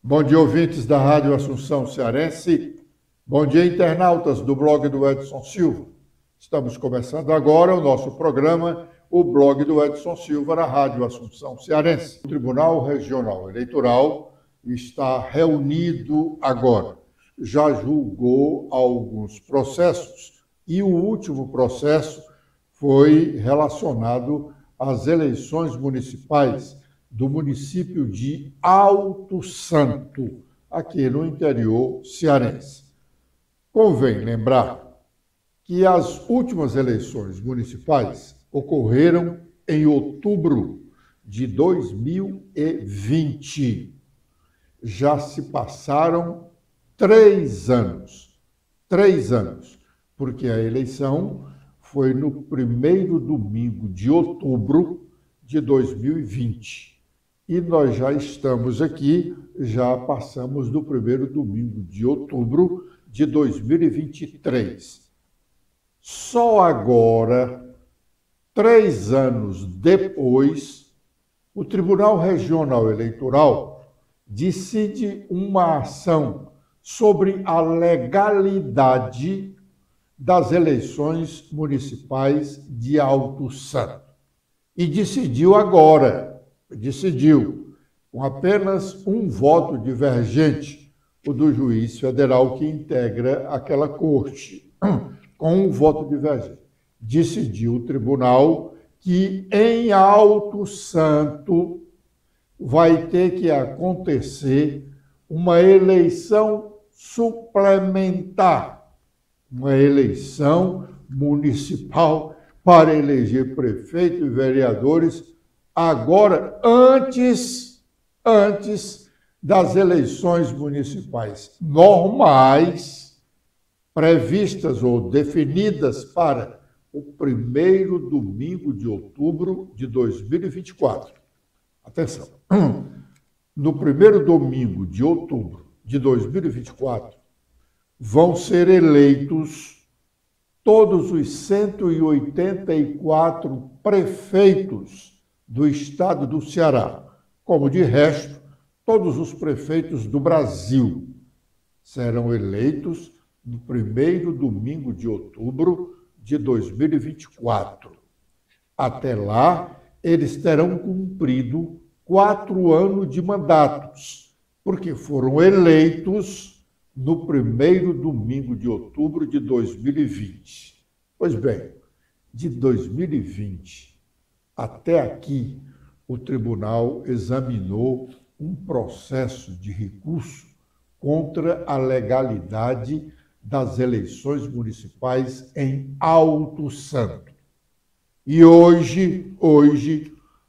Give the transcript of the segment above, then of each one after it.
Bom dia, ouvintes da Rádio Assunção Cearense. Bom dia, internautas do blog do Edson Silva. Estamos começando agora o nosso programa, o blog do Edson Silva, na Rádio Assunção Cearense. O Tribunal Regional Eleitoral está reunido agora. Já julgou alguns processos e o último processo foi relacionado às eleições municipais do município de Alto Santo, aqui no interior cearense. Convém lembrar que as últimas eleições municipais ocorreram em outubro de 2020. Já se passaram 3 anos. 3 anos, porque a eleição foi no primeiro domingo de outubro de 2020. E nós já estamos aqui, já passamos do primeiro domingo de outubro de 2023. Só agora, 3 anos depois, o Tribunal Regional Eleitoral decide uma ação sobre a legalidade das eleições municipais de Alto Santo. E decidiu agora. Decidiu, com apenas um voto divergente, o do juiz federal que integra aquela corte, com um voto divergente. Decidiu o tribunal que em Alto Santo vai ter que acontecer uma eleição suplementar, uma eleição municipal para eleger prefeito e vereadores agora, antes das eleições municipais normais, previstas ou definidas para o primeiro domingo de outubro de 2024. Atenção! No primeiro domingo de outubro de 2024, vão ser eleitos todos os 184 prefeitos do estado do Ceará, como de resto, todos os prefeitos do Brasil serão eleitos no primeiro domingo de outubro de 2024. Até lá, eles terão cumprido 4 anos de mandatos, porque foram eleitos no primeiro domingo de outubro de 2020. Pois bem, de 2020 até aqui, o tribunal examinou um processo de recurso contra a legalidade das eleições municipais em Alto Santo. E hoje,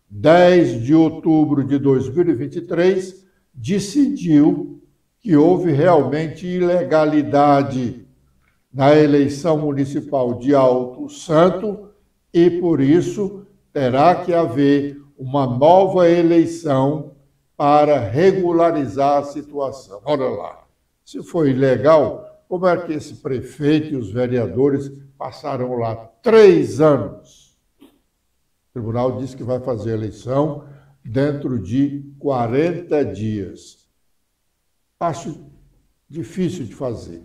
10 de outubro de 2023, decidiu que houve realmente ilegalidade na eleição municipal de Alto Santo e, por isso, terá que haver uma nova eleição para regularizar a situação. Olha lá, se foi ilegal, como é que esse prefeito e os vereadores passaram lá 3 anos? O tribunal disse que vai fazer a eleição dentro de 40 dias. Acho difícil de fazer,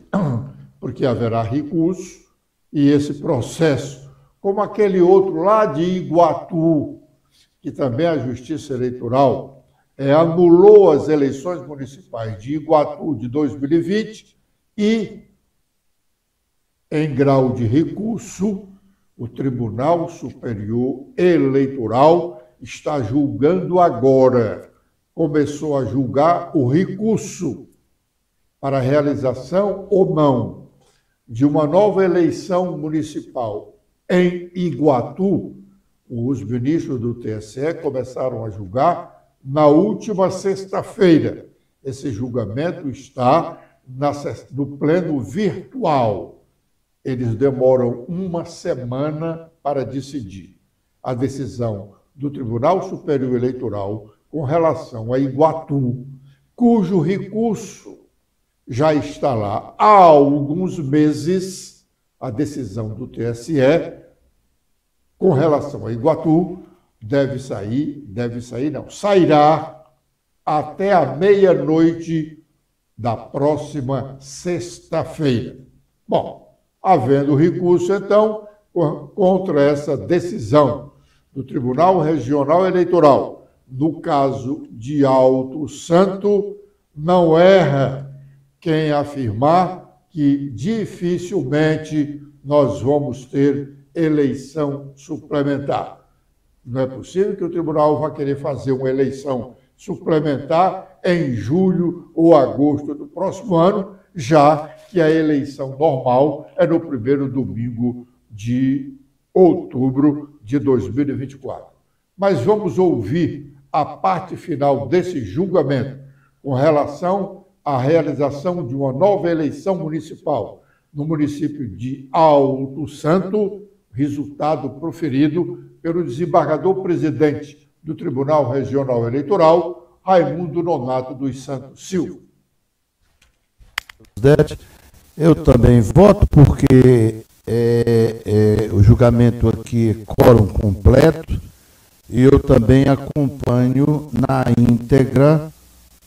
porque haverá recurso e esse processo, como aquele outro lá de Iguatu, que também a Justiça Eleitoral anulou as eleições municipais de Iguatu de 2020 e, em grau de recurso, o Tribunal Superior Eleitoral está julgando agora. Começou a julgar o recurso para a realização ou não de uma nova eleição municipal em Iguatu. Os ministros do TSE começaram a julgar na última sexta-feira. Esse julgamento está no pleno virtual. Eles demoram 1 semana para decidir. A decisão do Tribunal Superior Eleitoral com relação a Iguatu, cujo recurso já está lá há alguns meses, a decisão do TSE com relação a Iguatu sairá até a meia-noite da próxima sexta-feira. Bom, havendo recurso, então, contra essa decisão do Tribunal Regional Eleitoral, no caso de Alto Santo, não erra quem afirmar que dificilmente nós vamos ter eleição suplementar. Não é possível que o tribunal vá querer fazer uma eleição suplementar em julho ou agosto do próximo ano, já que a eleição normal é no primeiro domingo de outubro de 2024. Mas vamos ouvir a parte final desse julgamento com relação à realização de uma nova eleição municipal no município de Alto Santo, resultado proferido pelo desembargador-presidente do Tribunal Regional Eleitoral, Raimundo Nonato dos Santos Silva. Eu também voto porque o julgamento aqui é quórum completo e eu também acompanho na íntegra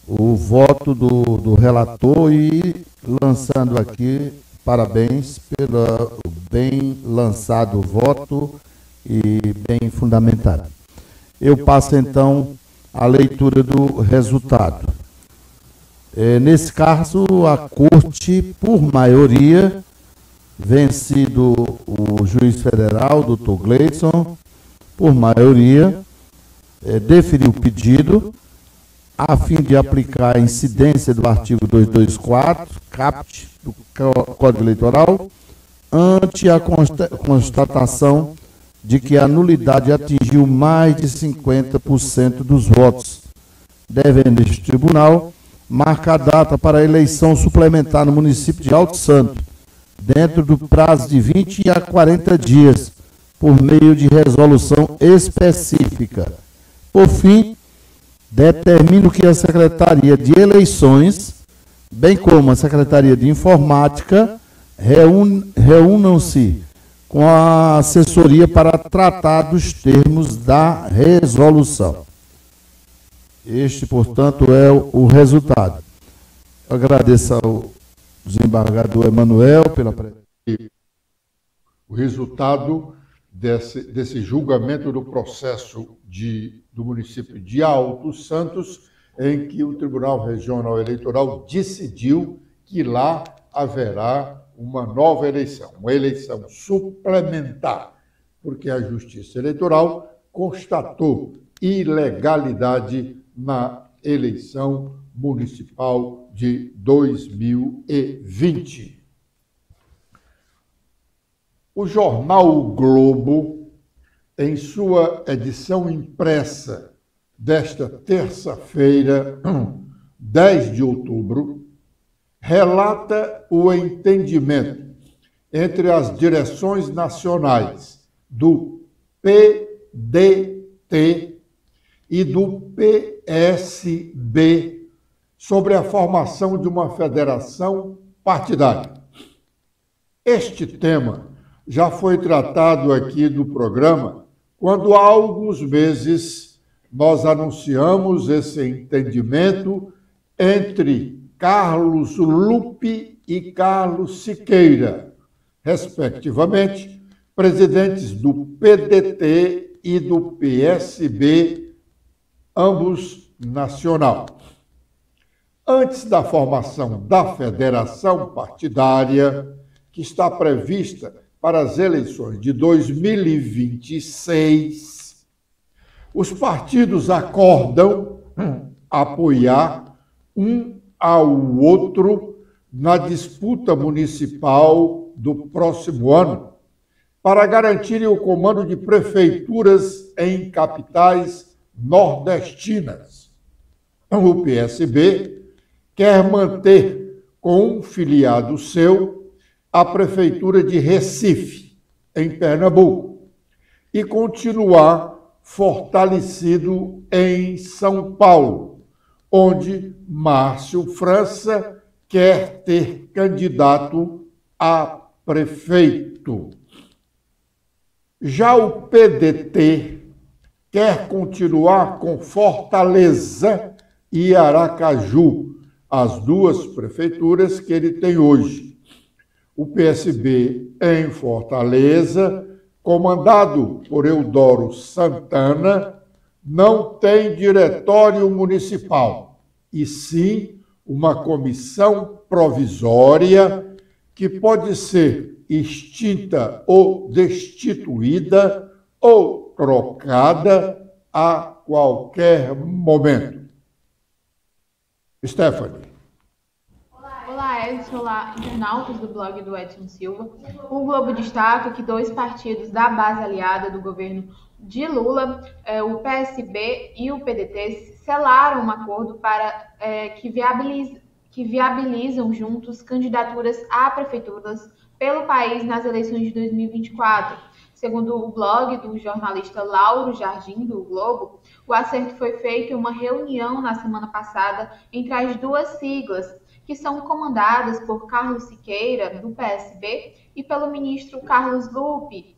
o voto do relator e lançando aqui parabéns pelo bem lançado voto e bem fundamentado. Eu passo então a leitura do resultado. Nesse caso, a Corte, por maioria, vencido o juiz federal, doutor Gleidson, por maioria, deferiu o pedido a fim de aplicar a incidência do artigo 224, caput, do Código Eleitoral, ante a constatação de que a nulidade atingiu mais de 50% dos votos, devendo este tribunal marcar a data para a eleição suplementar no município de Alto Santo, dentro do prazo de 20 a 40 dias, por meio de resolução específica. Por fim, determino que a Secretaria de Eleições, bem como a Secretaria de Informática, reúnam-se com a assessoria para tratar dos termos da resolução. Este, portanto, é o resultado. Eu agradeço ao desembargador Emanuel pela presença. O resultado desse julgamento do processo do município de Alto Santos, em que o Tribunal Regional Eleitoral decidiu que lá haverá uma nova eleição, uma eleição suplementar, porque a Justiça Eleitoral constatou ilegalidade na eleição municipal de 2020. O jornal O Globo, em sua edição impressa desta terça-feira, 10 de outubro, relata o entendimento entre as direções nacionais do PDT e do PSB sobre a formação de uma federação partidária. Este tema já foi tratado aqui no programa quando há alguns meses nós anunciamos esse entendimento entre Carlos Lupe e Carlos Siqueira, respectivamente, presidentes do PDT e do PSB, ambos nacional. Antes da formação da federação partidária, que está prevista para as eleições de 2026, os partidos acordam apoiar um ao outro na disputa municipal do próximo ano, para garantirem o comando de prefeituras em capitais nordestinas. O PSB quer manter com um filiado seu a prefeitura de Recife, em Pernambuco, e continuar fortalecido em São Paulo, onde Márcio França quer ter candidato a prefeito. Já o PDT quer continuar com Fortaleza e Aracaju, as duas prefeituras que ele tem hoje. O PSB em Fortaleza, comandado por Eudoro Santana, não tem diretório municipal, e sim uma comissão provisória que pode ser extinta ou destituída ou trocada a qualquer momento. Stephanie. Olá, Edson. Olá, internautas do blog do Edson Silva. O Globo destaca que dois partidos da base aliada do governo de Lula, o PSB e o PDT, selaram um acordo para que viabilizam juntos candidaturas a prefeituras pelo país nas eleições de 2024. Segundo o blog do jornalista Lauro Jardim, do Globo, o acerto foi feito em uma reunião na semana passada entre as duas siglas, que são comandadas por Carlos Siqueira, do PSB, e pelo ministro Carlos Lupe,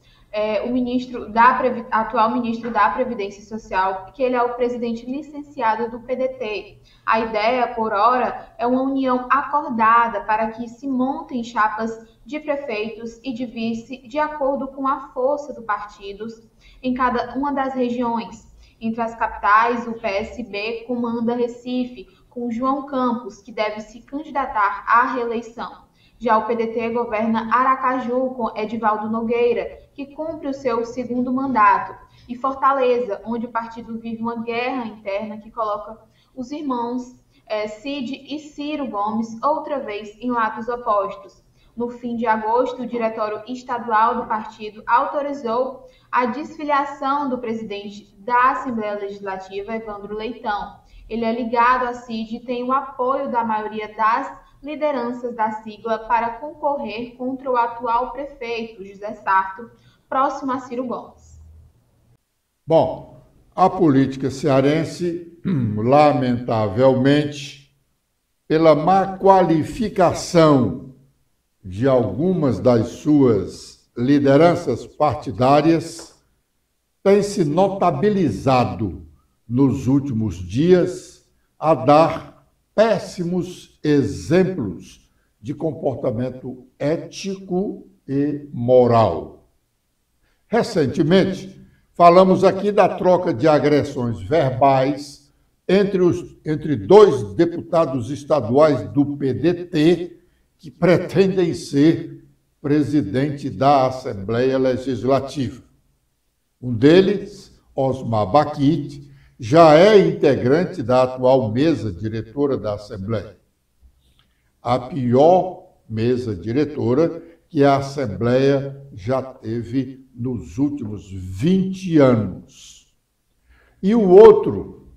atual ministro da Previdência Social, que ele é o presidente licenciado do PDT. A ideia, por hora, é uma união acordada para que se montem chapas de prefeitos e de vice de acordo com a força dos partidos em cada uma das regiões. Entre as capitais, o PSB comanda Recife, com João Campos, que deve se candidatar à reeleição. Já o PDT governa Aracaju, com Edivaldo Nogueira, que cumpre o seu segundo mandato, e Fortaleza, onde o partido vive uma guerra interna que coloca os irmãos Cid e Ciro Gomes outra vez em lados opostos. No fim de agosto, o Diretório Estadual do partido autorizou a desfiliação do presidente da Assembleia Legislativa, Evandro Leitão. Ele é ligado à Cid e tem o apoio da maioria das lideranças da sigla para concorrer contra o atual prefeito, José Sarto, próximo a Ciro Gomes. Bom, a política cearense, lamentavelmente, pela má qualificação de algumas das suas lideranças partidárias, tem se notabilizado nos últimos dias a dar péssimos exemplos de comportamento ético e moral. Recentemente, falamos aqui da troca de agressões verbais entre dois deputados estaduais do PDT que pretendem ser presidente da Assembleia Legislativa. Um deles, Osmar Baquite, já é integrante da atual mesa diretora da Assembleia. A pior mesa diretora que a Assembleia já teve nos últimos 20 anos. E o outro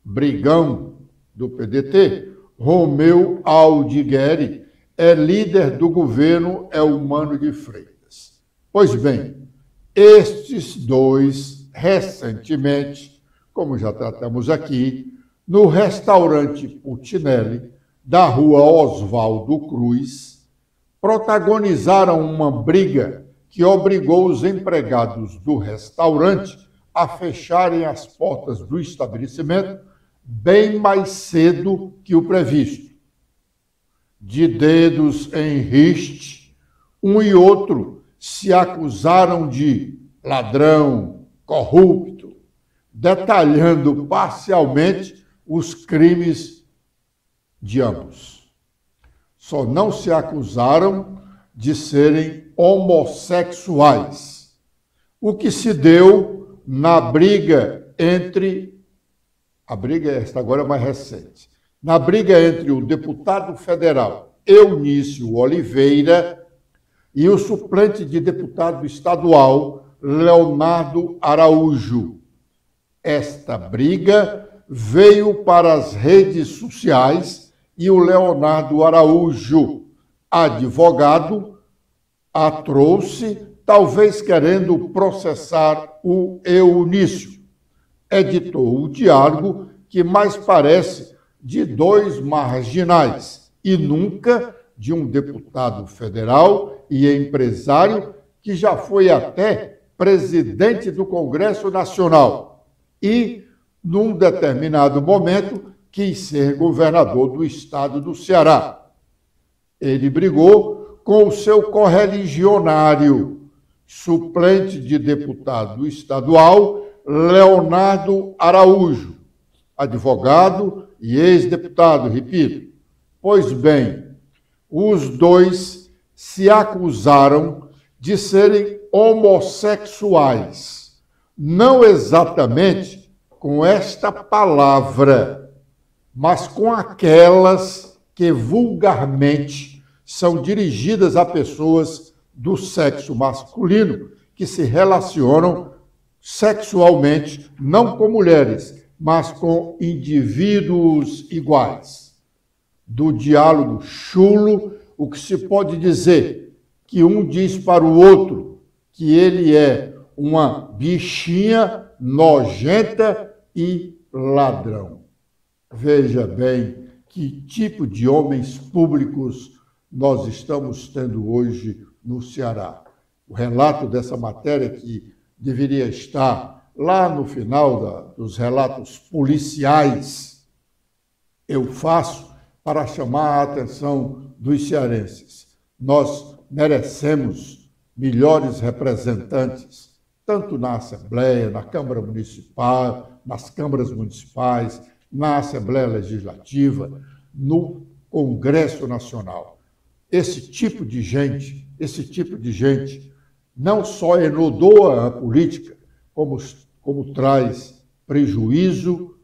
brigão do PDT, Romeu Aldigueri, é líder do governo Eumano de Freitas. Pois bem, estes dois, recentemente, como já tratamos aqui, no restaurante Putinelli, da rua Oswaldo Cruz, protagonizaram uma briga que obrigou os empregados do restaurante a fecharem as portas do estabelecimento bem mais cedo que o previsto. De dedos em riste, um e outro se acusaram de ladrão, corrupto, detalhando parcialmente os crimes de ambos. Só não se acusaram de serem homossexuais, o que se deu na briga entre... A briga esta agora é mais recente. Na briga entre o deputado federal Eunício Oliveira e o suplente de deputado estadual Leonardo Araújo. Esta briga veio para as redes sociais e o Leonardo Araújo, advogado, a trouxe, talvez querendo processar o Eunício. Editou o diálogo que mais parece de dois marginais e nunca de um deputado federal e empresário que já foi até presidente do Congresso Nacional e, num determinado momento, quis ser governador do estado do Ceará. Ele brigou com o seu correligionário, suplente de deputado estadual, Leonardo Araújo, advogado e ex-deputado, repito. Pois bem, os dois se acusaram de serem homossexuais, não exatamente com esta palavra, mas com aquelas que vulgarmente são dirigidas a pessoas do sexo masculino que se relacionam sexualmente, não com mulheres, mas com indivíduos iguais. Do diálogo chulo, o que se pode dizer? Que um diz para o outro que ele é uma bichinha nojenta e ladrão. Veja bem que tipo de homens públicos nós estamos tendo hoje no Ceará. O relato dessa matéria, que deveria estar lá no final dos relatos policiais, eu faço para chamar a atenção dos cearenses. Nós merecemos melhores representantes, tanto na Assembleia, na Câmara Municipal, nas câmaras municipais, na Assembleia Legislativa, no Congresso Nacional. Esse tipo de gente não só enodoa a política, como traz prejuízo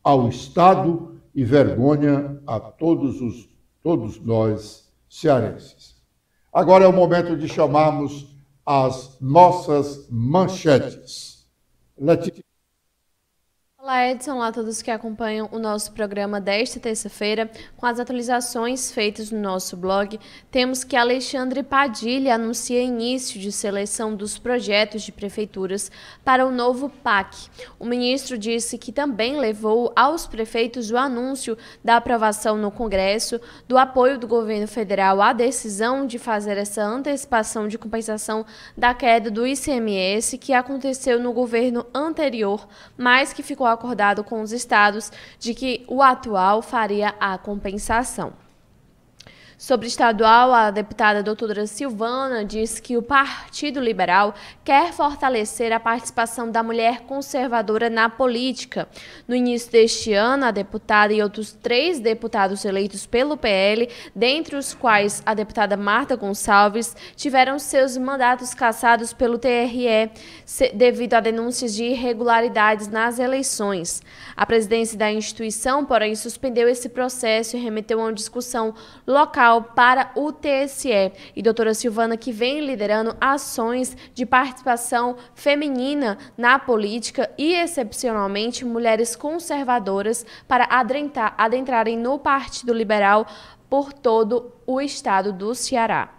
ao Estado e vergonha a todos nós cearenses. Agora é o momento de chamarmos as nossas manchetes. Olá, Edson. Olá a todos que acompanham o nosso programa desta terça-feira. Com as atualizações feitas no nosso blog, temos que Alexandre Padilha anuncia início de seleção dos projetos de prefeituras para o novo PAC. O ministro disse que também levou aos prefeitos o anúncio da aprovação no Congresso do apoio do governo federal à decisão de fazer essa antecipação de compensação da queda do ICMS que aconteceu no governo anterior, mas que ficou acordado com os estados de que o atual faria a compensação. Sobre estadual, a deputada doutora Silvana diz que o Partido Liberal quer fortalecer a participação da mulher conservadora na política. No início deste ano, a deputada e outros 3 deputados eleitos pelo PL, dentre os quais a deputada Marta Gonçalves, tiveram seus mandatos cassados pelo TRE devido a denúncias de irregularidades nas eleições. A presidência da instituição, porém, suspendeu esse processo e remeteu a uma discussão local para o TSE. E doutora Silvana, que vem liderando ações de participação feminina na política e, excepcionalmente, mulheres conservadoras para adentrarem no Partido Liberal por todo o estado do Ceará.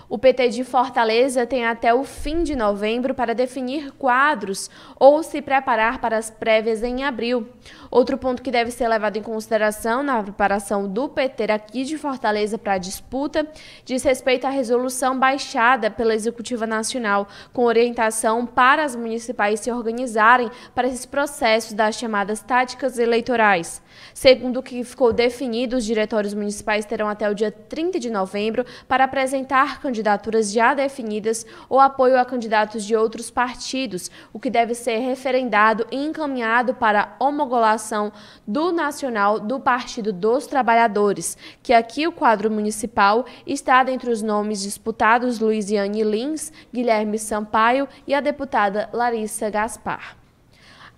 O PT de Fortaleza tem até o fim de novembro para definir quadros ou se preparar para as prévias em abril. Outro ponto que deve ser levado em consideração na preparação do PT aqui de Fortaleza para a disputa diz respeito à resolução baixada pela Executiva Nacional, com orientação para as municipais se organizarem para esses processos das chamadas táticas eleitorais. Segundo o que ficou definido, os diretórios municipais terão até o dia 30 de novembro para apresentar candidaturas já definidas ou apoio a candidatos de outros partidos, o que deve ser referendado e encaminhado para homologação do Nacional do Partido dos Trabalhadores, que aqui o quadro municipal está dentre os nomes disputados Luiziane Lins, Guilherme Sampaio e a deputada Larissa Gaspar.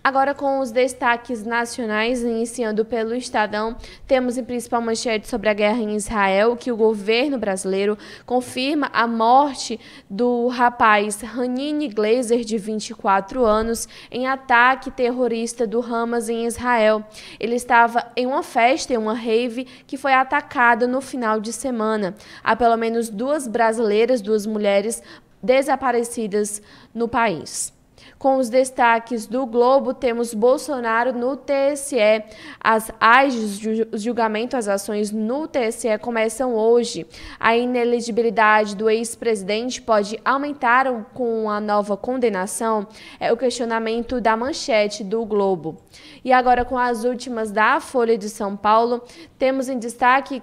Agora, com os destaques nacionais, iniciando pelo Estadão, temos em principal manchete sobre a guerra em Israel, que o governo brasileiro confirma a morte do rapaz Hanine Glazer, de 24 anos, em ataque terrorista do Hamas em Israel. Ele estava em uma festa, em uma rave, que foi atacada no final de semana. Há pelo menos 2 brasileiras, 2 mulheres desaparecidas no país. Com os destaques do Globo, temos Bolsonaro no TSE. As AIs, o julgamento, as ações no TSE começam hoje. A inelegibilidade do ex-presidente pode aumentar com a nova condenação? É o questionamento da manchete do Globo. E agora, com as últimas da Folha de São Paulo, temos em destaque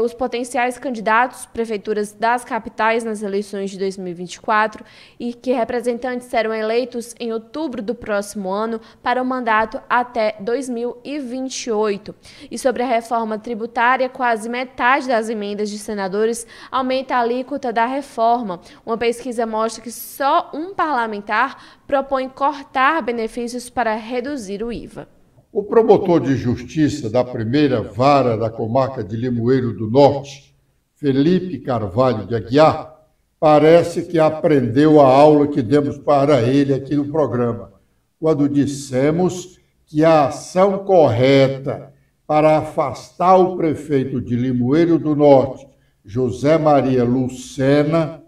os potenciais candidatos prefeituras das capitais nas eleições de 2024 e que representantes serão eleitos em outubro do próximo ano para o mandato até 2028. E sobre a reforma tributária, quase metade das emendas de senadores aumenta a alíquota da reforma. Uma pesquisa mostra que só um parlamentar propõe cortar benefícios para reduzir o IVA. O promotor de justiça da primeira vara da comarca de Limoeiro do Norte, Felipe Carvalho de Aguiar, parece que aprendeu a aula que demos para ele aqui no programa, quando dissemos que a ação correta para afastar o prefeito de Limoeiro do Norte, José Maria Lucena,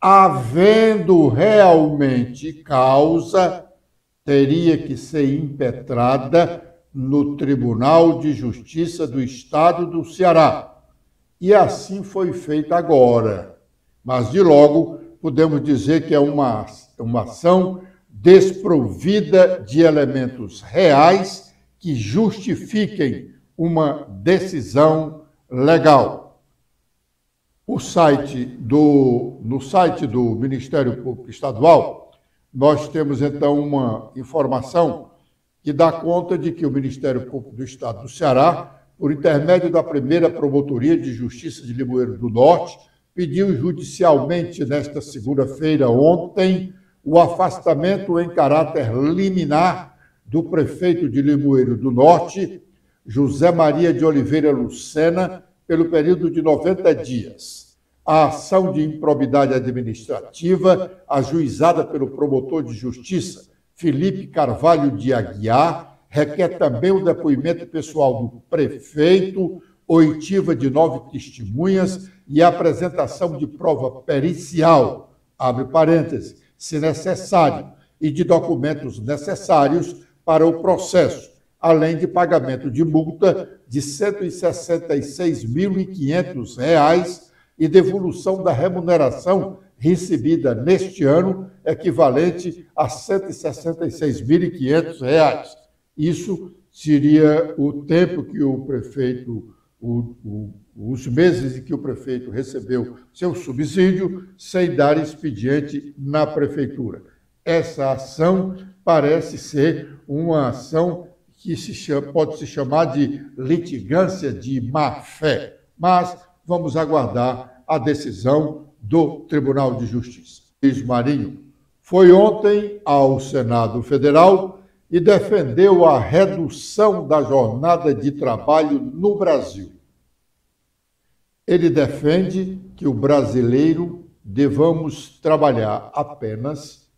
havendo realmente causa, teria que ser impetrada no Tribunal de Justiça do Estado do Ceará. E assim foi feito agora. Mas, de logo, podemos dizer que é uma ação desprovida de elementos reais que justifiquem uma decisão legal. No site do Ministério Público Estadual, nós temos, então, uma informação que dá conta de que o Ministério Público do Estado do Ceará, por intermédio da primeira Promotoria de Justiça de Limoeiro do Norte, pediu judicialmente, nesta segunda-feira, ontem, o afastamento em caráter liminar do prefeito de Limoeiro do Norte, José Maria de Oliveira Lucena, pelo período de 90 dias. A ação de improbidade administrativa, ajuizada pelo promotor de justiça, Felipe Carvalho de Aguiar, requer também o depoimento pessoal do prefeito, oitiva de 9 testemunhas e a apresentação de prova pericial, abre parênteses, se necessário, e de documentos necessários para o processo, além de pagamento de multa de R$ 166.500 e devolução da remuneração recebida neste ano, equivalente a R$ 166.500. Isso seria o tempo que o prefeito, os meses em que o prefeito recebeu seu subsídio, sem dar expediente na prefeitura. Essa ação parece ser uma ação que pode se chamar de litigância de má-fé, mas vamos aguardar a decisão do Tribunal de Justiça. Luiz Marinho foi ontem ao Senado Federal e defendeu a redução da jornada de trabalho no Brasil. Ele defende que o brasileiro devamos trabalhar apenas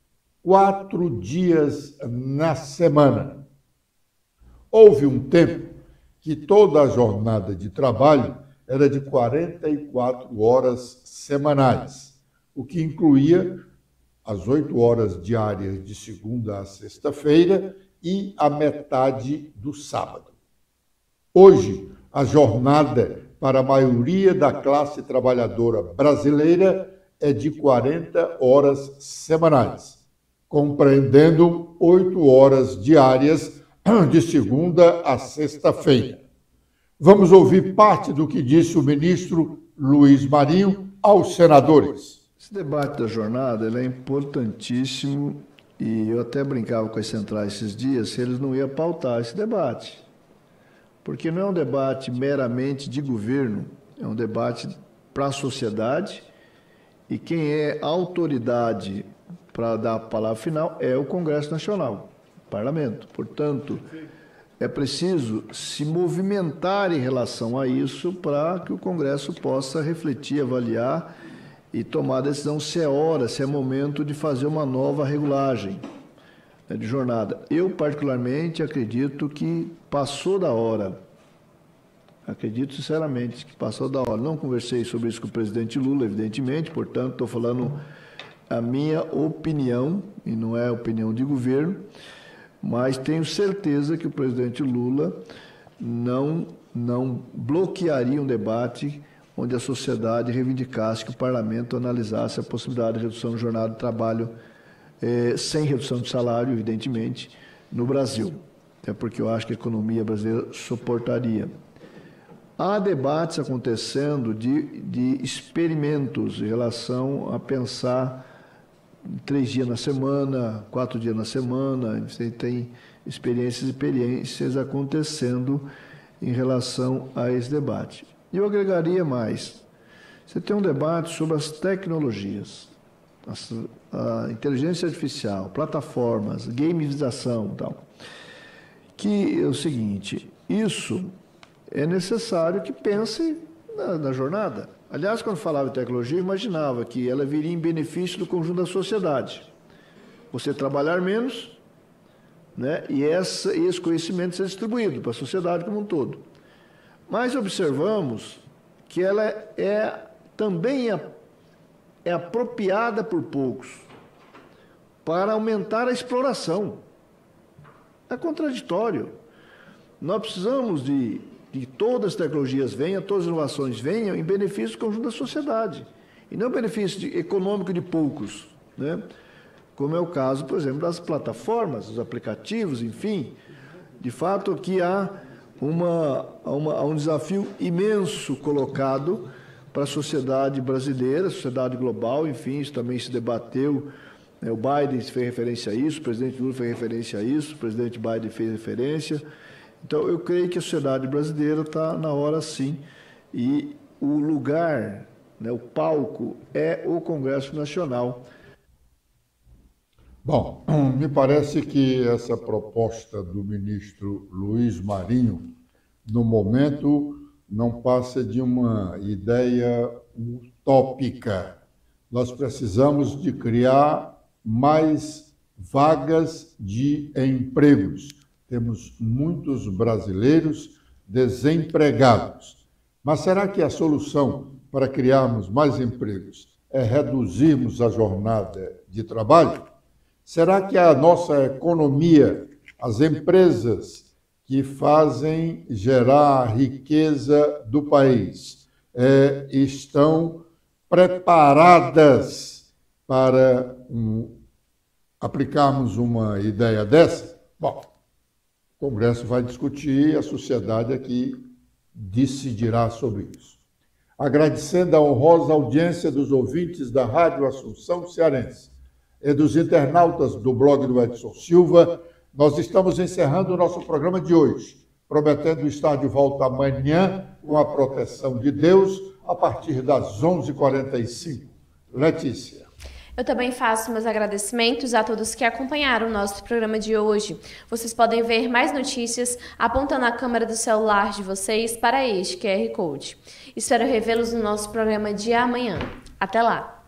4 dias na semana. Houve um tempo que toda a jornada de trabalho era de 44 horas semanais, o que incluía as 8 horas diárias de segunda a sexta-feira e a metade do sábado. Hoje, a jornada para a maioria da classe trabalhadora brasileira é de 40 horas semanais, compreendendo 8 horas diárias de segunda a sexta-feira. Vamos ouvir parte do que disse o ministro Luiz Marinho aos senadores. Esse debate da jornada ele é importantíssimo e eu até brincava com as centrais esses dias se eles não iam pautar esse debate. Porque não é um debate meramente de governo, é um debate para a sociedade e quem é autoridade para dar a palavra final é o Congresso Nacional, o Parlamento. Portanto, é preciso se movimentar em relação a isso para que o Congresso possa refletir, avaliar e tomar a decisão se é hora, se é momento de fazer uma nova regulagem de jornada. Eu, particularmente, acredito que passou da hora. Acredito, sinceramente, que passou da hora. Não conversei sobre isso com o presidente Lula, evidentemente, portanto, estou falando a minha opinião, e não é opinião de governo, mas tenho certeza que o presidente Lula não bloquearia um debate onde a sociedade reivindicasse que o parlamento analisasse a possibilidade de redução da jornada de trabalho sem redução de salário, evidentemente, no Brasil. Até porque eu acho que a economia brasileira suportaria. Há debates acontecendo de experimentos em relação a pensar 3 dias na semana, 4 dias na semana. Você tem experiências acontecendo em relação a esse debate. E eu agregaria mais. Você tem um debate sobre as tecnologias, a inteligência artificial, plataformas, gamificação e tal. Que é o seguinte, isso é necessário que pense na jornada. Aliás, quando falava em tecnologia, eu imaginava que ela viria em benefício do conjunto da sociedade. Você trabalhar menos, né, e esse conhecimento ser distribuído para a sociedade como um todo. Mas observamos que ela também é apropriada por poucos para aumentar a exploração. É contraditório. Nós precisamos de que todas as tecnologias venham, todas as inovações venham em benefício do conjunto da sociedade, e não benefício econômico de poucos, né? Como é o caso, por exemplo, das plataformas, dos aplicativos, enfim. De fato, aqui há um desafio imenso colocado para a sociedade brasileira, a sociedade global, enfim, isso também se debateu. O Biden fez referência a isso, o presidente Lula fez referência a isso, o presidente Biden fez referência. Então, eu creio que a sociedade brasileira está na hora, sim, e o lugar, né, o palco, é o Congresso Nacional. Bom, me parece que essa proposta do ministro Luiz Marinho, no momento, não passa de uma ideia utópica. Nós precisamos de criar mais vagas de empregos. Temos muitos brasileiros desempregados. Mas será que a solução para criarmos mais empregos é reduzirmos a jornada de trabalho? Será que a nossa economia, as empresas que fazem gerar a riqueza do país, estão preparadas para aplicarmos uma ideia dessa? Bom, o Congresso vai discutir, a sociedade aqui decidirá sobre isso. Agradecendo a honrosa audiência dos ouvintes da Rádio Assunção Cearense e dos internautas do blog do Edson Silva, nós estamos encerrando o nosso programa de hoje, prometendo estar de volta amanhã com a proteção de Deus a partir das 11h45. Letícia. Eu também faço meus agradecimentos a todos que acompanharam o nosso programa de hoje. Vocês podem ver mais notícias apontando a câmera do celular de vocês para este QR Code. Espero revê-los no nosso programa de amanhã. Até lá!